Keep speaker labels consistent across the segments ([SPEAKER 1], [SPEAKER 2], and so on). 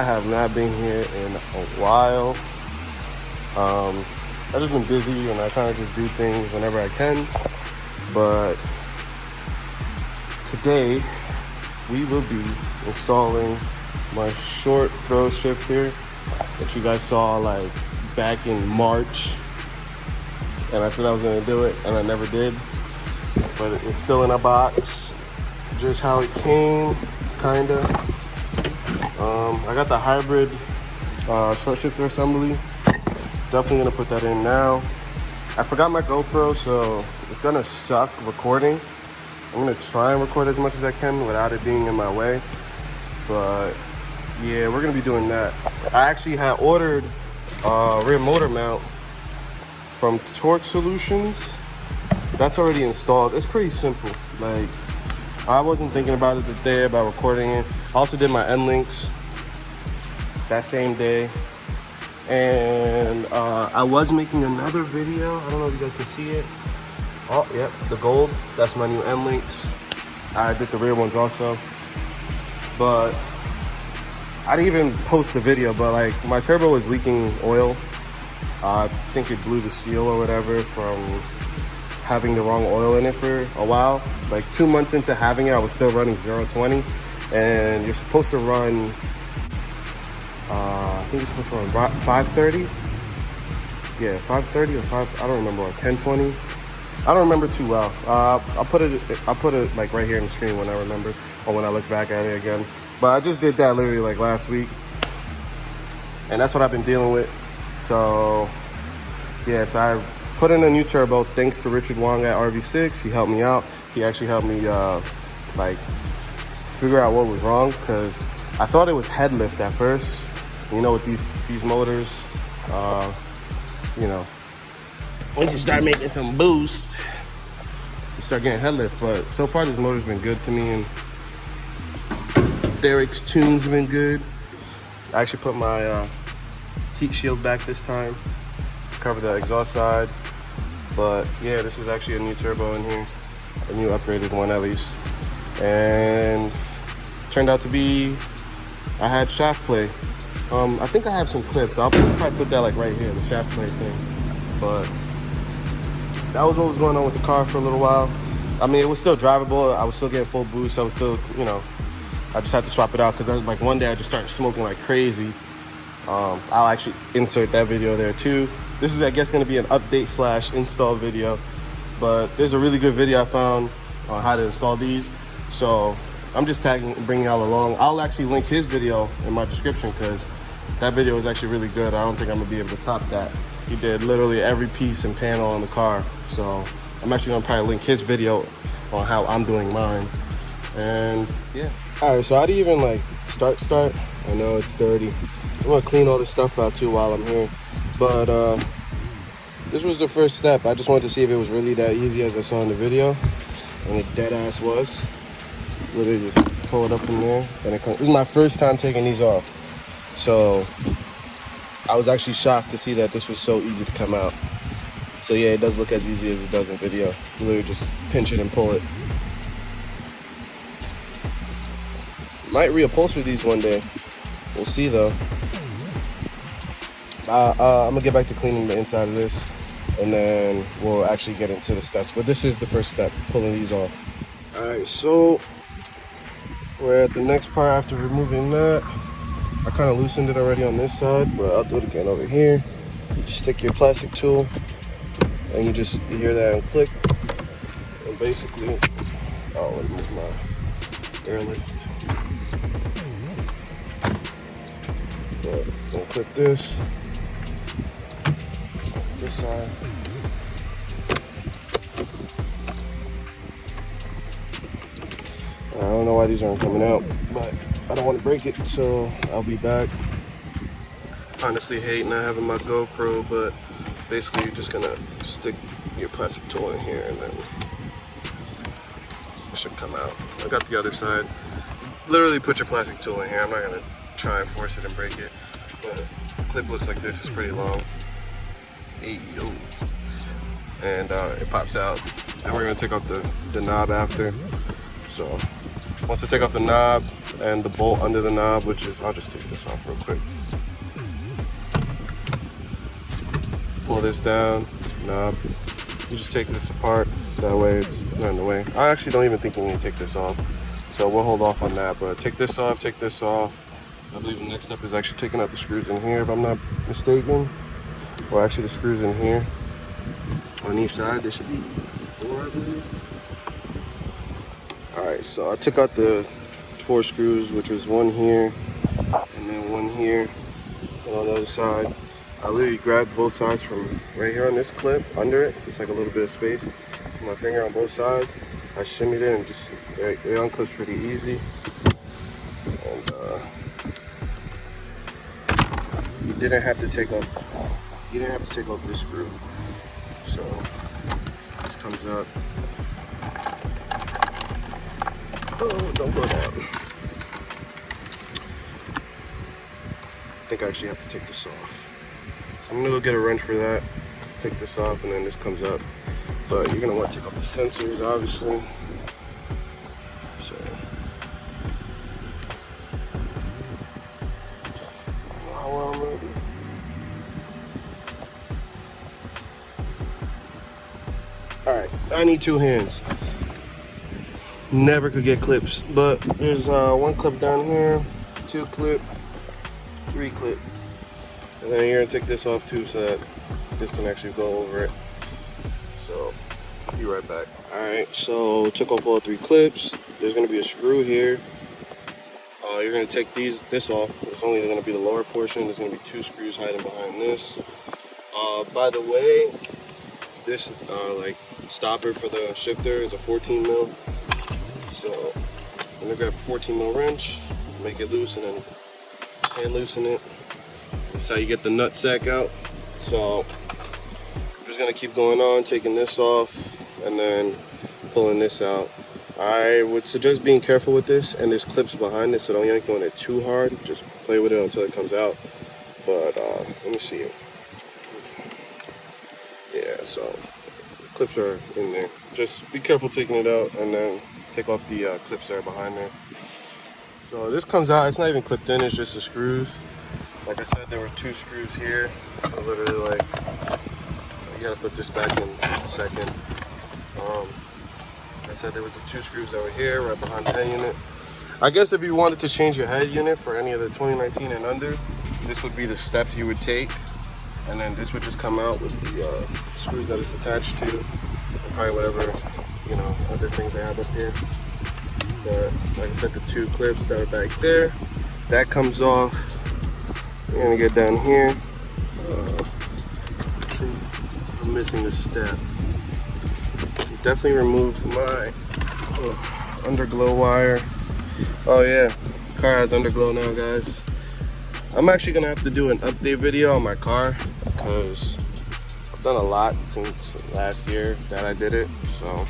[SPEAKER 1] I have not been here in a while. I've just been busy and I kind of just do things whenever I can. But today we will be installing my short throw shifter that you guys saw like back in March. And I said I was gonna do it and I never did. But it's still in a box, just how it came, kinda. I got the hybrid short shifter assembly. Definitely gonna put that in now. I forgot my GoPro, so it's gonna suck recording. I'm gonna try and record as much as I can without it being in my way. But yeah, we're gonna be doing that. I actually had ordered a rear motor mount from Torque Solutions. That's already installed. It's pretty simple. Like, I wasn't thinking about it today, about recording it. I also did my end links that same day. And I was making another video. I don't know if you guys can see it. Oh, yep, the gold. That's my new end links. I did the rear ones also. But I didn't even post the video, but like my turbo was leaking oil. I think it blew the seal or whatever from having the wrong oil in it for a while. Like 2 months into having it, I was still running 0-20. And you're supposed to run, I think you're supposed to run 530. Yeah, 530 or 5, I don't remember, or 1020. I don't remember too well. I'll put it like right here in the screen when I remember, or when I look back at it again. But I just did that literally like last week. And that's what I've been dealing with. So yeah, so I put in a new turbo thanks to Richard Wong at RV6. He helped me out. He actually helped me like figure out what was wrong, because I thought it was head lift at first. You know, with these motors, you know, once you start making some boost, you start getting head lift. But so far this motor's been good to me, and Derek's tunes have been good. I actually put my heat shield back this time to cover the exhaust side. But yeah, this is actually a new turbo in here, a new upgraded one at least. And turned out to be, I had shaft play. I think I have some clips. I'll probably put that like right here, the shaft play thing. But that was what was going on with the car for a little while. I mean, it was still drivable. I was still getting full boost. I was still, you know, I just had to swap it out because like one day I just started smoking like crazy. I'll actually insert that video there too. This is, I guess, going to be an update / install video, but there's a really good video I found on how to install these. So I'm just bringing y'all along. I'll actually link his video in my description because that video is actually really good. I don't think I'm gonna be able to top that. He did literally every piece and panel on the car. So I'm actually gonna probably link his video on how I'm doing mine. And yeah. All right, so how do you even like start? I know it's dirty. I'm gonna clean all this stuff out too while I'm here. But this was the first step. I just wanted to see if it was really that easy as I saw in the video. And it dead ass was. Literally just pull it up from there. And this is my first time taking these off. So I was actually shocked to see that this was so easy to come out. So yeah, it does look as easy as it does in video. You literally just pinch it and pull it. Might reupholster these one day. We'll see though. I'm gonna get back to cleaning the inside of this, and then we'll actually get into the steps. But this is the first step, pulling these off. All right, so we're at the next part after removing that. I kind of loosened it already on this side, but I'll do it again over here. You just stick your plastic tool, and you hear that and click. And basically, I'll remove my airlift. But I'll click this side. I don't know why these aren't coming out, but I don't want to break it, so I'll be back. Honestly hate not having my GoPro, but basically you're just gonna stick your plastic tool in here and then it should come out. I got the other side. Literally put your plastic tool in here. I'm not gonna try and force it and break it, but the clip looks like this. It's pretty long. Ayo. And it pops out. And we're gonna take off the knob after. So once I take off the knob, and the bolt under the knob, which is, I'll just take this off real quick. Pull this down, knob. You just take this apart, that way it's not in the way. I actually don't even think you need to take this off, so we'll hold off on that, but take this off, take this off. I believe the next step is actually taking out the screws in here, if I'm not mistaken. Or actually the screws in here. On each side, there should be 4, I believe. Alright, so I took out the 4 screws, which was 1 here, and then 1 here, and on the other side. I literally grabbed both sides from right here on this clip, under it, just like a little bit of space. Put my finger on both sides. I shimmied it and just, it unclips pretty easy. And you didn't have to take off this screw. So this comes up. Oh, don't go down. I think I actually have to take this off. So I'm gonna go get a wrench for that. Take this off and then this comes up. But you're gonna want to take off the sensors, obviously. So now I'm ready. Alright, I need 2 hands. Never could get clips, but there's 1 clip down here, 2 clip, 3 clip. And then you're gonna take this off too so that this can actually go over it. So, be right back. Alright, so took off all 3 clips. There's gonna be a screw here. You're gonna take this off. It's only gonna be the lower portion. There's gonna be 2 screws hiding behind this. By the way, this like stopper for the shifter is a 14 mil. So I'm gonna grab a 14 mil wrench, make it loose, and then hand loosen it. That's how you get the nut sack out. So I'm just gonna keep going on, taking this off and then pulling this out. I would suggest being careful with this, and there's clips behind this, so don't yank on it too hard. Just play with it until it comes out. But let me see it. Yeah, so the clips are in there. Just be careful taking it out and then take off the clips that are behind there. So this comes out, it's not even clipped in, it's just the screws. Like I said, there were 2 screws here. I literally like, you gotta put this back in a second. Like I said, there were the 2 screws that were here, right behind the head unit. I guess if you wanted to change your head unit for any of the 2019 and under, this would be the steps you would take. And then this would just come out with the screws that it's attached to, and probably whatever, you know, other things they have up here. But like I said, the 2 clips that are back there, that comes off. We're gonna get down here. I'm missing a step. Definitely remove my underglow wire. Oh yeah, car has underglow now, guys. I'm actually gonna have to do an update video on my car because I've done a lot since last year that I did it, so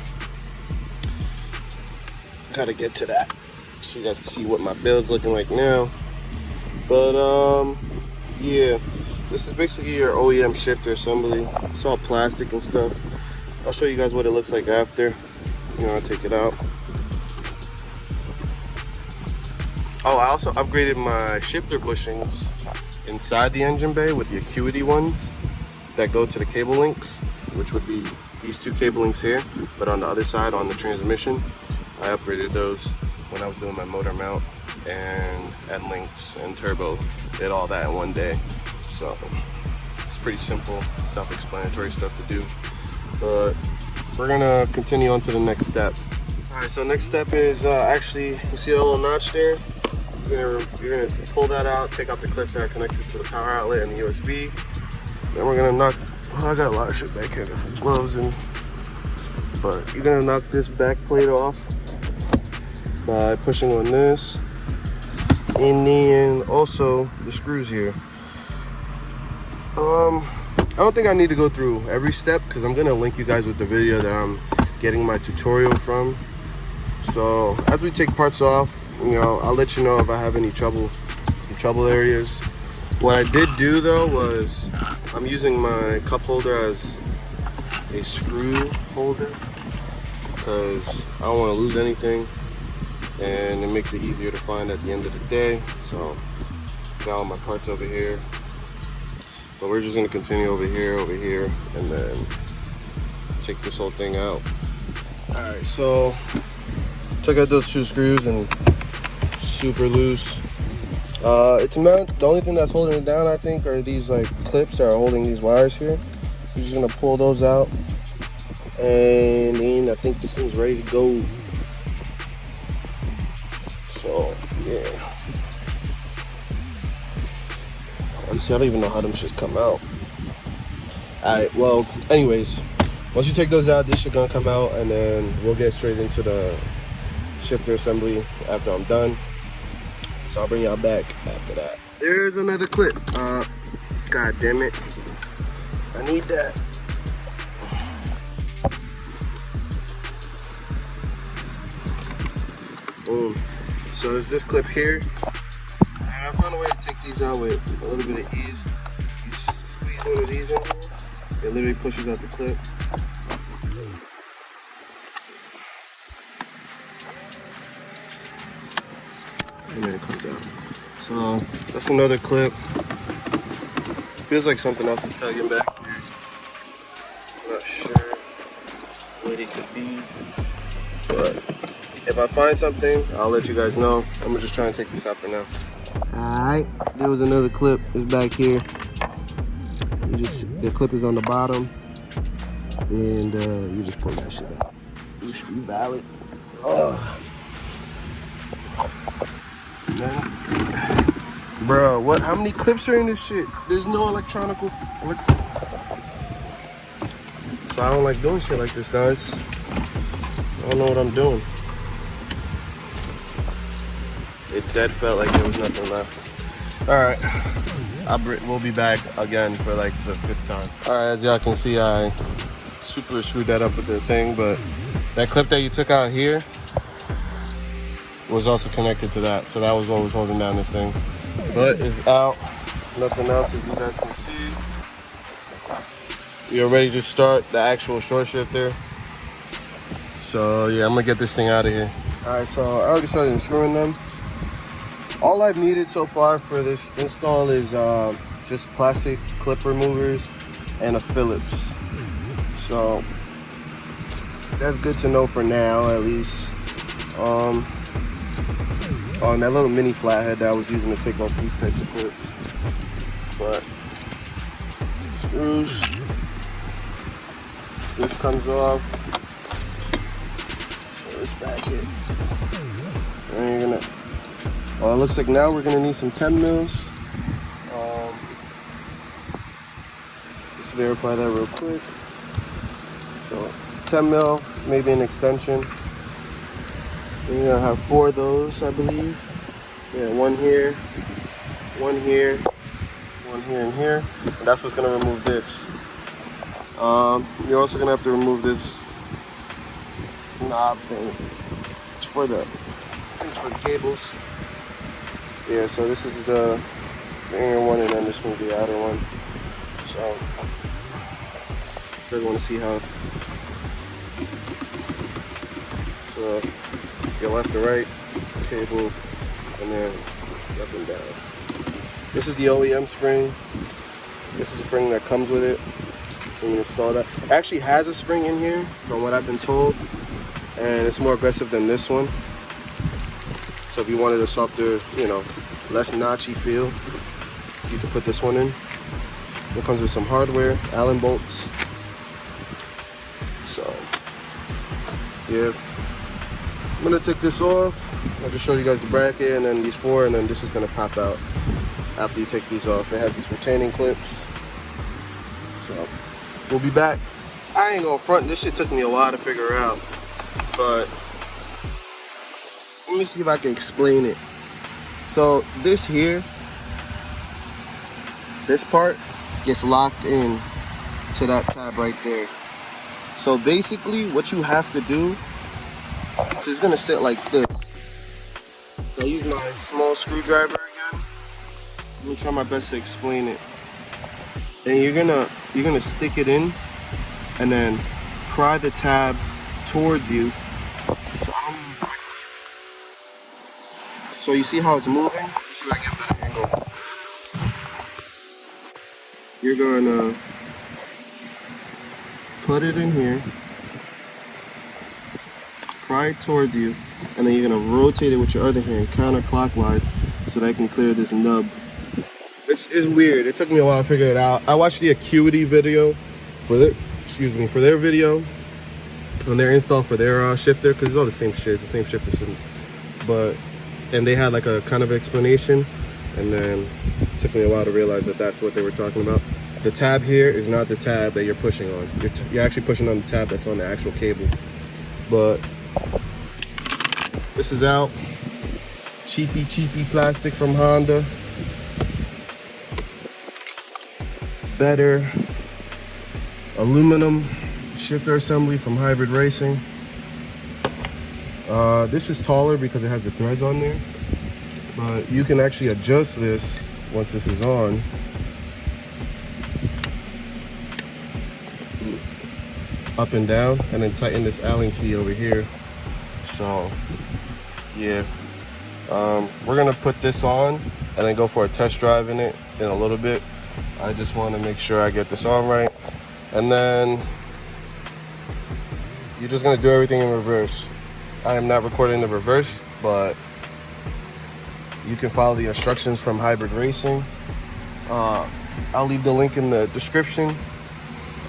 [SPEAKER 1] gotta get to that so you guys can see what my build's looking like now. But yeah, this is basically your Oem Shifter Assembly. It's all plastic and stuff. I'll show you guys what it looks like after, you know, I take it out. Oh, I also upgraded my shifter bushings inside the engine bay with the Acuity ones that go to the cable links, which would be these 2 cable links here, but on the other side on the transmission, I upgraded those when I was doing my motor mount and end links and turbo. Did all that in one day. So it's pretty simple, self-explanatory stuff to do. But we're gonna continue on to the next step. All right, so next step is actually, you see a little notch there? You're gonna pull that out, take out the clips that are connected to the power outlet and the USB. Then we're gonna knock, oh, I got a lot of shit back here, got some gloves in. But you're gonna knock this back plate off by pushing on this. And then also the screws here. I don't think I need to go through every step because I'm gonna link you guys with the video that I'm getting my tutorial from. So as we take parts off, you know, I'll let you know if I have any trouble, some trouble areas. What I did do though was I'm using my cup holder as a screw holder because I don't want to lose anything. and it makes it easier to find at the end of the day. So got all my parts over here, but we're just gonna continue over here, and then take this whole thing out. All right, so took out those 2 screws and super loose. It's not the only thing that's holding it down. I think are these like clips that are holding these wires here. So you're just gonna pull those out, and then I think this thing's ready to go. So yeah, honestly, I don't even know how them shits come out. Alright, well, anyways, once you take those out, this shit gonna come out, and then we'll get straight into the shifter assembly after I'm done. So I'll bring y'all back after that. There's another clip. God damn it. I need that. Boom. So there's this clip here. And I found a way to take these out with a little bit of ease. You squeeze one of these in here. It literally pushes out the clip. And then it comes out. So that's another clip. Feels like something else is tugging back here. I'm not sure what it could be, but if I find something, I'll let you guys know. I'm gonna just try and take this out for now. Alright, there was another clip. It's back here. The clip is on the bottom, and you just pull that shit out. It should be valid. Bro, what? How many clips are in this shit? There's no electronical. So I don't like doing shit like this, guys. I don't know what I'm doing. It dead felt like there was nothing left. All right, we'll be back again for like the 5th time. All right, as y'all can see, I super screwed that up with the thing, but that clip that you took out here was also connected to that, so that was what was holding down this thing. But it's out, nothing else, as you guys can see. We are ready to start the actual short shifter. So yeah, I'm gonna get this thing out of here. All right, so I already started unscrewing them. All I've needed so far for this install is just plastic clip removers and a Phillips. So that's good to know for now, at least. On that little mini flathead that I was using to take off these types of clips. But screws. This comes off. So this back it. And you're gonna. Well, it looks like now we're gonna need some 10 mils. Let's verify that real quick. So 10 mil, maybe an extension. You're gonna have 4 of those, I believe. Yeah, one here, one here, one here, and here. And that's what's gonna remove this. You're also gonna have to remove this knob thing. It's for the cables. Yeah, so this is the inner one, and then this one's the outer one. So you guys want to see how. So your left to right cable, and then up and down. This is the OEM spring. This is the spring that comes with it. When you install that, it actually has a spring in here, from what I've been told, and it's more aggressive than this one. So if you wanted a softer, less notchy feel, you could put this one in. It comes with some hardware, Allen bolts. So yeah, I'm gonna take this off. I'll just show you guys the bracket, and then these 4, and then this is gonna pop out after you take these off. It has these retaining clips. So we'll be back. I ain't gonna front, this shit took me a while to figure out, but let me see if I can explain it. So this here, this part gets locked in to that tab right there. So basically what you have to do, because it's gonna sit like this. So I use my small screwdriver again. Let me try my best to explain it. And you're gonna stick it in, and then pry the tab towards you. So I don't know if I So you see how it's moving? Let's see if I can get a better angle. You're gonna put it in here, pry it towards you, and then you're gonna rotate it with your other hand counterclockwise so that I can clear this nub. It's weird. It took me a while to figure it out. I watched the Acuity video for their video on their install for their shifter, because it's all the same shit, the same shifter system. And they had like a kind of explanation, and then it took me a while to realize that that's what they were talking about. The tab here is not the tab that you're pushing on. You're actually pushing on the tab that's on the actual cable. But this is out. Cheapy plastic from Honda. Better aluminum shifter assembly from Hybrid Racing. This is taller because it has the threads on there, but you can actually adjust this once this is on. Up and down, and then tighten this Allen key over here. So yeah, we're gonna put this on and then go for a test drive in it in a little bit. I just want to make sure I get this on right, and then you're just gonna do everything in reverse. I am not recording the reverse, but you can follow the instructions from Hybrid Racing. I'll leave the link in the description.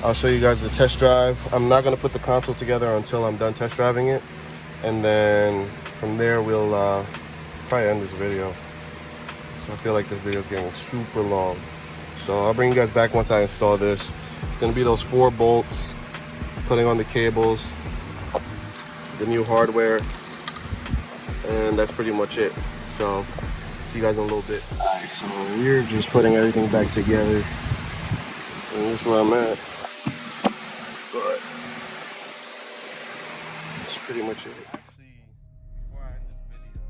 [SPEAKER 1] I'll show you guys the test drive. I'm not gonna put the console together until I'm done test driving it, and then from there we'll probably end this video. So I feel like this video is getting super long. So I'll bring you guys back once I install this. It's gonna be those 4 bolts, putting on the cables, the new hardware, and that's pretty much it. So see you guys in a little bit. Alright, so we're just putting everything back together, and this is where I'm at. But that's pretty much it. Actually, before I end this video,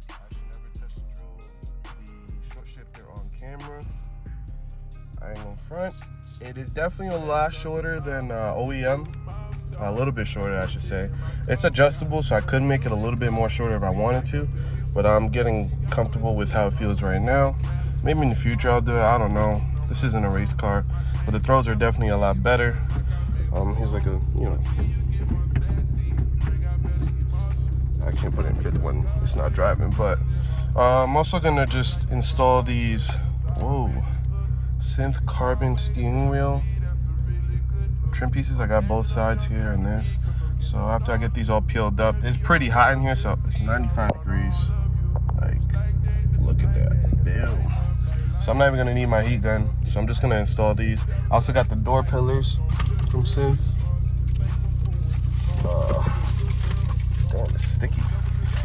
[SPEAKER 1] I've never test drove the short shifter on camera. I ain't gonna front. It is definitely a lot shorter than OEM. A little bit shorter, I should say. It's adjustable, so I could make it a little bit more shorter if I wanted to, but I'm getting comfortable with how it feels right now. Maybe in the future I'll do it, I don't know. This isn't a race car, but the throws are definitely a lot better. Here's like a, you know, I can't put it in 5th when it's not driving, but I'm also gonna just install these, whoa, synth carbon steering wheel trim pieces. I got both sides here and this. So after I get these all peeled up, it's pretty hot in here, so it's 95 degrees. Like, look at that, boom. So I'm not even gonna need my heat gun, so I'm just gonna install these. I also got the door pillars from Synth. Damn, it's sticky.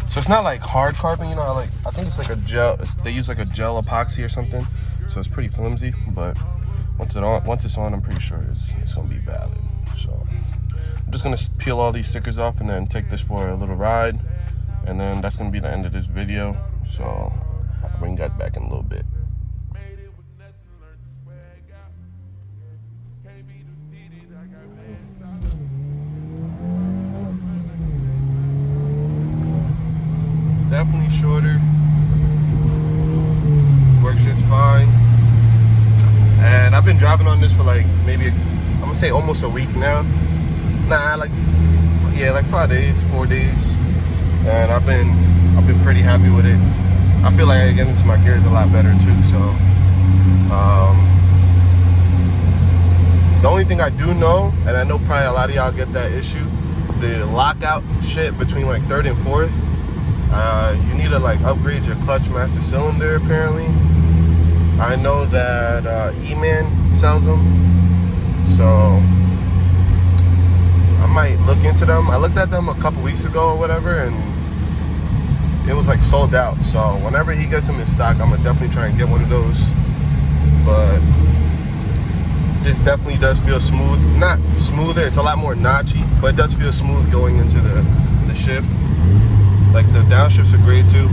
[SPEAKER 1] So it's not like hard carbon, you know, I think it's like a gel, they use like a gel epoxy or something, so it's pretty flimsy, but once it's on, I'm pretty sure it's gonna be valid. So I'm just gonna peel all these stickers off and then take this for a little ride, and then that's gonna be the end of this video. So I'll bring you guys back in a little bit. Definitely shorter, works just fine. And I've been driving on this for like maybe, I'm gonna say almost a week now. Nah, like 5 days, 4 days. And I've been pretty happy with it. I feel like I get into my gears a lot better too. So the only thing I do know, and I know probably a lot of y'all get that issue, the lockout shit between like 3rd and 4th. You need to like upgrade your clutch master cylinder apparently. I know that E-Man sells them, so I might look into them. I looked at them a couple weeks ago or whatever, and it was like sold out. So whenever he gets them in stock, I'm gonna definitely try and get one of those. But this definitely does feel smooth. Not smoother, it's a lot more notchy, but it does feel smooth going into the shift. Like the downshifts are great too.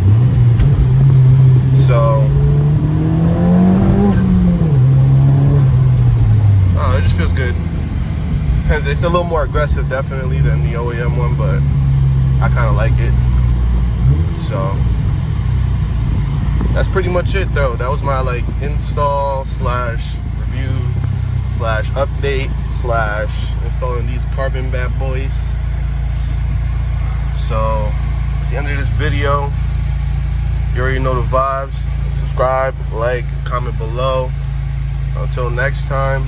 [SPEAKER 1] So it just feels good. It's a little more aggressive definitely than the OEM one, but I kind of like it. So that's pretty much it though. That was my like install slash review slash update slash installing these carbon bad boys. So that's the end of this video. You already know the vibes. Subscribe, like, comment below. Until next time.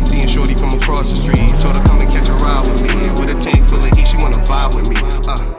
[SPEAKER 1] Seeing shorty from across the street, told her come and catch a ride with me. With a tank full of heat, she wanna vibe with me.